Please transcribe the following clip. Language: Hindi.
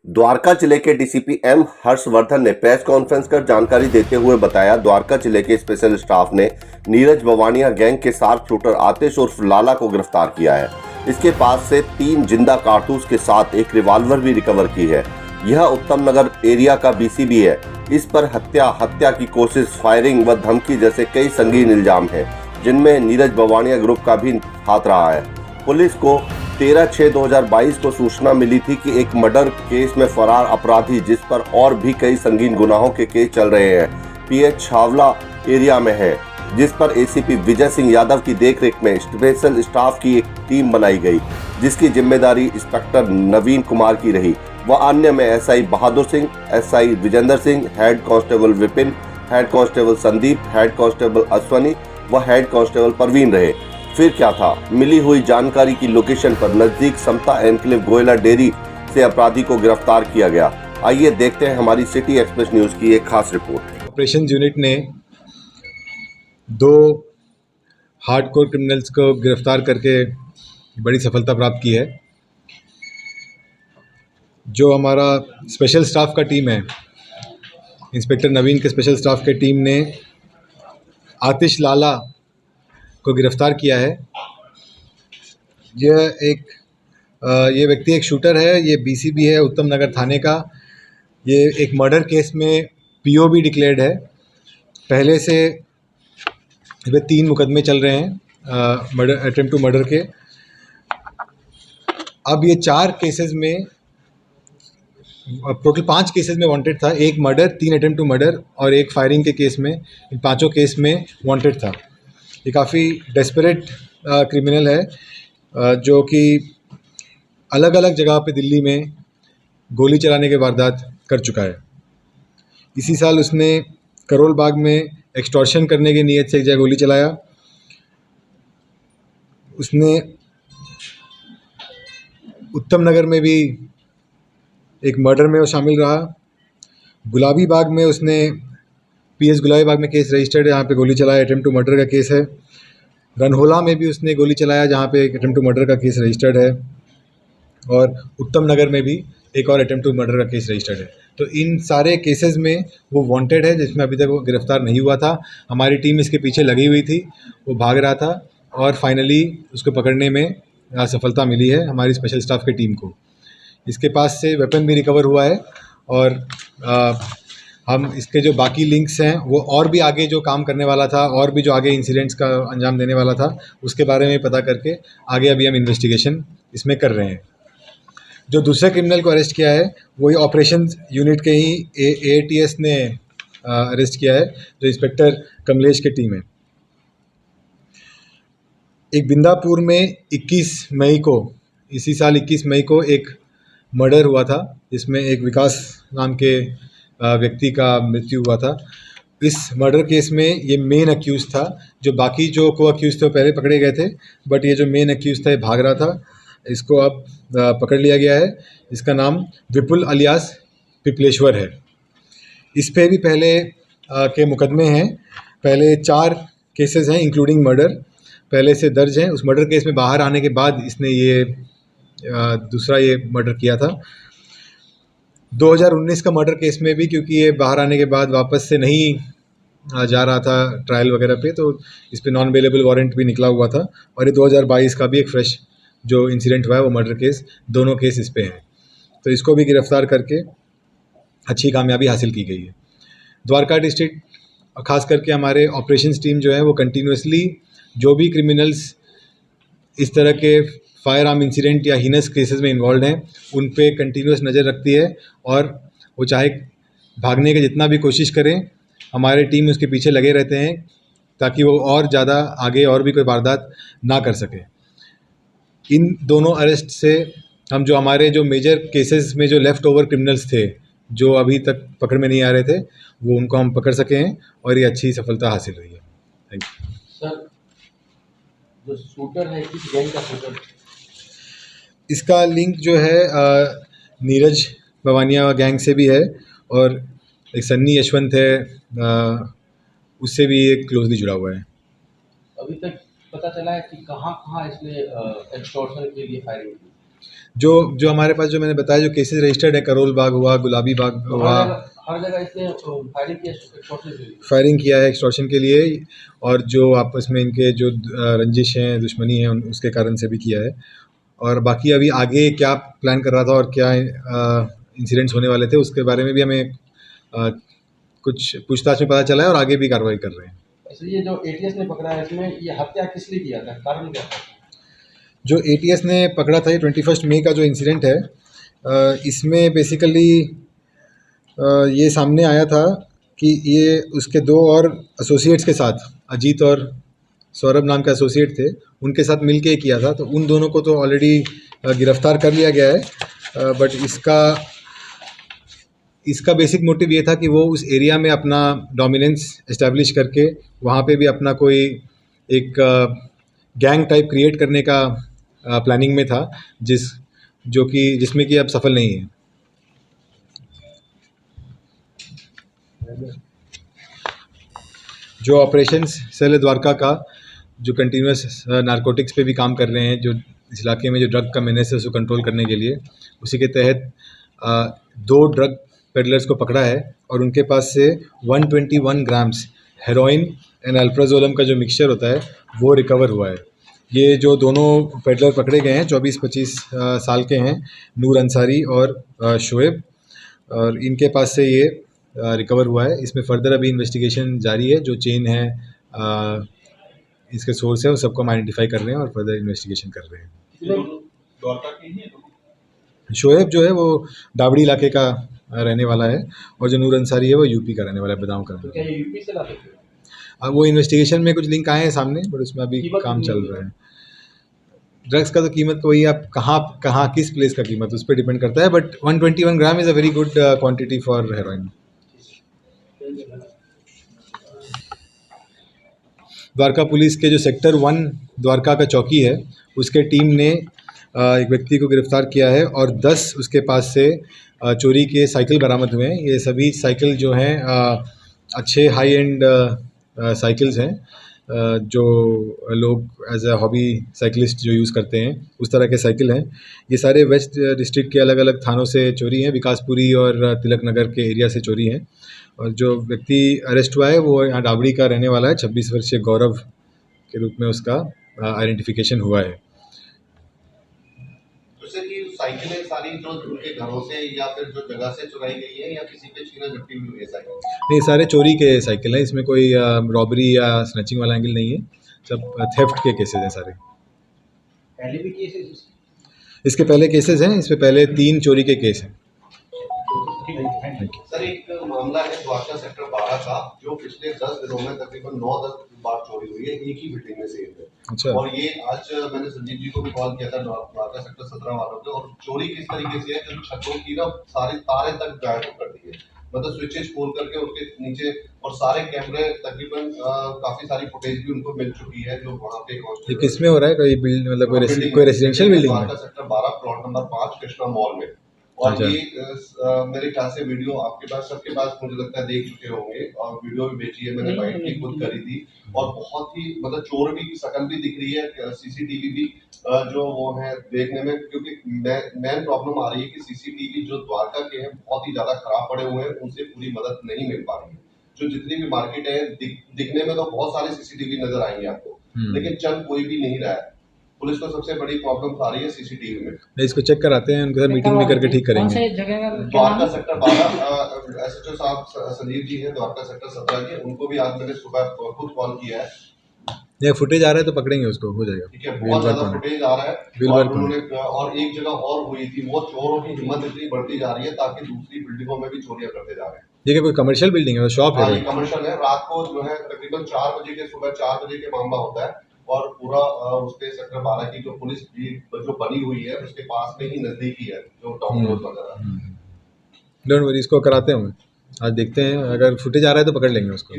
द्वारका जिले के डीसीपी एम हर्षवर्धन ने प्रेस कॉन्फ्रेंस कर जानकारी देते हुए बताया, द्वारका जिले के स्पेशल स्टाफ ने नीरज बवानिया गैंग के शार्प शूटर आतिश उर्फ लाला को गिरफ्तार किया है। इसके पास से 3 जिंदा कारतूस के साथ एक रिवॉल्वर भी रिकवर की है। यह उत्तम नगर एरिया का बीसीबी है। इस पर हत्या की कोशिश, फायरिंग व धमकी जैसे कई संगीन इल्जाम हैं, जिनमें नीरज बवानिया ग्रुप का भी हाथ रहा है। पुलिस को 13/6/2022 को सूचना मिली थी कि एक मर्डर केस में फरार अपराधी, जिस पर और भी कई संगीन गुनाहों के केस चल रहे हैं, पीएच छावला एरिया में है, जिस पर एसीपी विजय सिंह यादव की देखरेख में स्पेशल स्टाफ की एक टीम बनाई गई, जिसकी जिम्मेदारी इंस्पेक्टर नवीन कुमार की रही। व अन्य में SI Bahadur Singh, SI Vijender Singh, head constable Vipin, head constable Sandeep, head constable Ashwani व हेड कांस्टेबल परवीन रहे। फिर क्या था? मिली हुई जानकारी की लोकेशन पर नजदीक समता एनक्लेव गोयला डेयरी से अपराधी को गिरफ्तार किया गया। आइए देखते हैं हमारी सिटी एक्सप्रेस न्यूज की एक खास रिपोर्ट। ऑपरेशन यूनिट ने 2 हार्डकोर क्रिमिनल्स को गिरफ्तार करके बड़ी सफलता प्राप्त की है। जो हमारा स्पेशल स्टाफ का टीम है, इंस्पेक्टर नवीन के स्पेशल स्टाफ के टीम ने आतिश लाला को गिरफ्तार किया है। ये व्यक्ति एक शूटर है। ये बीसीबी है उत्तम नगर थाने का। ये एक मर्डर केस में पीओबी डिक्लेयर्ड है। पहले से वे 3 मुकदमे चल रहे हैं मर्डर, अटेम्प्ट टू मर्डर के। अब ये 4 केसेस में, टोटल 5 केसेस में वांटेड था। 1 मर्डर, 3 अटेम्प्ट टू मर्डर और 1 फायरिंग के केस में, इन 5 केस में वांटेड था। ये काफ़ी डेस्परेट क्रिमिनल है, जो कि अलग अलग जगह पे दिल्ली में गोली चलाने के वारदात कर चुका है। इसी साल उसने करोल बाग में एक्सटॉर्शन करने की नीयत से एक जगह गोली चलाया। उसने उत्तम नगर में भी एक मर्डर में वो शामिल रहा। गुलाबी बाग में उसने पीएस गुलाबी बाग में केस रजिस्टर्ड है, यहाँ पे गोली चलाया, अटेम्प्ट टू मर्डर का केस है। रनहोला में भी उसने गोली चलाया, जहाँ पे एक अटेम्प्ट टू मर्डर का केस रजिस्टर्ड है। और उत्तम नगर में भी एक और अटेम्प्ट टू मर्डर का केस रजिस्टर्ड है। तो इन सारे केसेस में वो वांटेड है, जिसमें अभी तक वो गिरफ्तार नहीं हुआ था। हमारी टीम इसके पीछे लगी हुई थी, वो भाग रहा था और फाइनली उसको पकड़ने में सफलता मिली है हमारी स्पेशल स्टाफ की टीम को। इसके पास से वेपन भी रिकवर हुआ है और हम इसके जो बाकी लिंक्स हैं, वो और भी आगे जो काम करने वाला था और भी जो आगे इंसिडेंट्स का अंजाम देने वाला था, उसके बारे में पता करके आगे अभी हम इन्वेस्टिगेशन इसमें कर रहे हैं। जो दूसरे क्रिमिनल को अरेस्ट किया है, वही ऑपरेशन यूनिट के ही एएटीएस ने अरेस्ट किया है, जो इंस्पेक्टर कमलेश की टीम है। एक बिंदापुर में 21 मई को, इसी साल 21 मई को एक मर्डर हुआ था, जिसमें एक विकास नाम के व्यक्ति का मृत्यु हुआ था। इस मर्डर केस में ये मेन अक्यूज़ था। जो बाकी जो को अक्यूज़ थे वो पहले पकड़े गए थे, बट ये जो मेन अक्यूज़ था ये भाग रहा था। इसको अब पकड़ लिया गया है। इसका नाम विपुल अलियास पिपलेश्वर है। इस पे भी पहले के मुकदमे हैं। पहले 4 केसेस हैं इंक्लूडिंग मर्डर पहले से दर्ज हैं। उस मर्डर केस में बाहर आने के बाद इसने ये दूसरा ये मर्डर किया था। 2019 का मर्डर केस में भी, क्योंकि ये बाहर आने के बाद वापस से नहीं जा रहा था ट्रायल वगैरह पे, तो इस पे नॉन अवेलेबल वारंट भी निकला हुआ था। और ये 2022 का भी एक फ्रेश जो इंसिडेंट हुआ है वो मर्डर केस, दोनों केस इस पे हैं। तो इसको भी गिरफ्तार करके अच्छी कामयाबी हासिल की गई है। द्वारका डिस्ट्रिक्ट, खास करके हमारे ऑपरेशंस टीम जो है वो कंटिन्यूसली जो भी क्रिमिनल्स इस तरह के फायर आर्म इंसिडेंट या हीनस केसेस में इन्वॉल्व हैं, उन पे कंटिन्यूस नज़र रखती है। और वो चाहे भागने की जितना भी कोशिश करें, हमारे टीम उसके पीछे लगे रहते हैं, ताकि वो और ज़्यादा आगे और भी कोई वारदात ना कर सके। इन दोनों अरेस्ट से हम जो हमारे जो मेजर केसेस में जो लेफ़्ट ओवर क्रिमिनल्स थे, जो अभी तक पकड़ में नहीं आ रहे थे, वो उनको हम पकड़ सके हैं और ये अच्छी सफलता हासिल रही है। Thank you. सर, जो शूटर है, किस गैंग का शूटर? इसका लिंक जो है नीरज बवानिया गैंग से भी है, और एक सन्नी यशवंत है, उससे भी एक क्लोजली जुड़ा हुआ है। अभी तक पता चला है कि कहाँ-कहाँ इसने एक्सटॉर्शन के लिए फायरिंग की? जो हमारे पास, जो मैंने बताया, जो केसेस रजिस्टर्ड है, करोल बाग हुआ, गुलाबी बाग हुआ, हर जगह इसने फायरिंग की एक्सटॉर्शन के लिए। फायरिंग किया है एक्सटॉर्शन के लिए, और जो आपस में इनके जो रंजिश हैं, दुश्मनी है, उसके कारण से भी किया है। और बाकी अभी आगे क्या प्लान कर रहा था और क्या इंसिडेंट्स होने वाले थे, उसके बारे में भी हमें कुछ पूछताछ में पता चला है और आगे भी कार्रवाई कर रहे हैं। ऐसे ये जो एटीएस ने पकड़ा है, इसमें ये हत्या किस लिए किया था, कारण क्या था? जो एटीएस ने पकड़ा था, ये 21 मई का जो इंसिडेंट है, इसमें बेसिकली ये सामने आया था कि ये उसके दो और एसोसिएट्स के साथ, अजीत और सौरभ नाम के एसोसिएट थे, उनके साथ मिल के किया था। तो उन दोनों को तो ऑलरेडी गिरफ्तार कर लिया गया है, बट इसका बेसिक मोटिव ये था कि वो उस एरिया में अपना डोमिनेंस एस्टेब्लिश करके वहाँ पे भी अपना कोई एक गैंग टाइप क्रिएट करने का प्लानिंग में था, जिसमें कि अब सफल नहीं है। जो ऑपरेशंस सेल द्वारका का जो कंटिन्यूस नारकोटिक्स पे भी काम कर रहे हैं, जो इस इलाके में जो ड्रग का मेनेस है उसको कंट्रोल करने के लिए, उसी के तहत 2 ड्रग पेडलर्स को पकड़ा है और उनके पास से 121 ग्राम्स हेरोइन एंड अल्प्राजोलम का जो मिक्सचर होता है वो रिकवर हुआ है। ये जो दोनों पेडलर पकड़े गए हैं 24-25 साल के हैं, नूर अंसारी और शोएब, और इनके पास से ये रिकवर हुआ है। इसमें फर्दर अभी इन्वेस्टिगेशन जारी है, जो चेन है, इसके सोर्स है, उन सबको हम आइडेंटिफाई कर रहे हैं और फर्दर इन्वेस्टिगेशन कर रहे हैं। शोएब जो है वो डाबड़ी इलाके का रहने वाला है, और जो नूर अंसारी है वो यूपी का रहने वाला है, बादाम का। तो क्या ये यूपी से लाते थे? अब वो इन्वेस्टिगेशन में कुछ लिंक आए हैं सामने, बट उसमें अभी काम चल रहा है। ड्रग्स का तो कीमत वही, आप कहाँ किस प्लेस का कीमत, उस पर डिपेंड करता है, but 121 gram is a very good quantity for heroin. Dwarka police के जो सेक्टर 1 द्वारका का चौकी है, उसके टीम ने एक व्यक्ति को गिरफ्तार किया है और 10 उसके पास से चोरी के साइकिल बरामद हुए हैं। ये सभी साइकिल जो हैं अच्छे हाई एंड साइकिल्स हैं, जो लोग एज अ हॉबी साइकिलिस्ट जो यूज़ करते हैं, उस तरह के साइकिल हैं। ये सारे वेस्ट डिस्ट्रिक्ट के अलग अलग थानों से चोरी हैं, विकासपुरी और तिलक नगर के एरिया से चोरी हैं। और जो व्यक्ति अरेस्ट हुआ है वो यहाँ डाबड़ी का रहने वाला है, 26 वर्षीय गौरव के रूप में उसका आइडेंटिफिकेशन हुआ है। जैसे कि साइकिलें सारी जो उनके घरों से या फिर जो जगह से चुराई गई है, या किसी पे छीना झपटी हुई है साइकिल? नहीं, सारे चोरी के साइकिल हैं, इसमें कोई रॉबरी या स्नैचिंग वाला एंगल नहीं है, सब थेफ्ट के केसेस हैं सारे। पहले भी केसेस? इसके पहले केसेस हैं, इसमें पहले 3 चोरी के केस हैं। सर, एक मामला है द्वारका सेक्टर 12 का, जो पिछले 10 दिनों में तकरीबन 9-10 बार चोरी हुई है, एक ही बिल्डिंग में सेम है। अच्छा। और ये आज मैंने संजीव जी को भी कॉल किया था द्वारका सेक्टर 17 वालों को, और चोरी किस तरीके से है, जो छतों की ना सारी तारें तक गायब कर दी है, मतलब स्विचेस खोल करके उसके नीचे, और सारे कैमरे तकरीबन काफी सारी फुटेज भी उनको मिल चुकी है जो वहाँ पे। ये किस में हो रहा है? कोई बिल्डिंग, मतलब कोई रेसिडेंशियल बिल्डिंग में? Dwarka sector 12 plot number 5 Krishna mall में। और अच्छा। ये मेरे ख्याल से वीडियो आपके पास, सबके पास मुझे लगता है देख चुके होंगे, और वीडियो भी भेजी है मैंने, बाइट भी खुद करी थी, और बहुत ही मतलब चोर भी शकल भी दिख रही है, सीसीटीवी भी जो वो है देखने में, क्योंकि मेन प्रॉब्लम आ रही है कि सीसीटीवी जो द्वारका के हैं बहुत ही ज्यादा खराब पड़े हुए हैं, उनसे पूरी मदद नहीं मिल पा रही है। जो जितनी भी मार्केट है दिखने में तो बहुत सारे सीसीटीवी नजर आएंगे आपको, लेकिन चल कोई भी नहीं रहा है। पुलिस को सबसे बड़ी प्रॉब्लम आ रही है सीसीटीवी में। इसको चेक कराते हैं, उनके साथ मीटिंग भी करके ठीक करेंगे। द्वारका सेक्टर 12 एसएचओ साहब संजीव जी हैं द्वारका सेक्टर 17 के, उनको भी आज मैंने सुबह खुद कॉल किया है। ये फुटेज आ रहा है तो पकड़ेंगे उसको, हो जाएगा। ठीक है, बहुत ज्यादा फुटेज आ रहा है, और उन्होंने और एक जगह और हुई थी, वो चोरों की हिम्मत इतनी बढ़ती जा रही है ताकि दूसरी बिल्डिंगों में भी चोरियां करते जा रहे हैं। ये क्या कोई कमर्शियल बिल्डिंग है, शॉप है? ये कमर्शियल है। रात को जो है तकरीबन 4 बजे के, सुबह 4 बजे के मामला होता है, और पूरा उसके सेक्टर 12 की जो पुलिस भी जो बनी हुई है उसके पास में ही नजदीकी है जो टाउन रोड वगैरह। डोंट वरी, इसको कराते हैं, आज देखते हैं, अगर फुटेज आ रहा है तो पकड़ लेंगे उसको।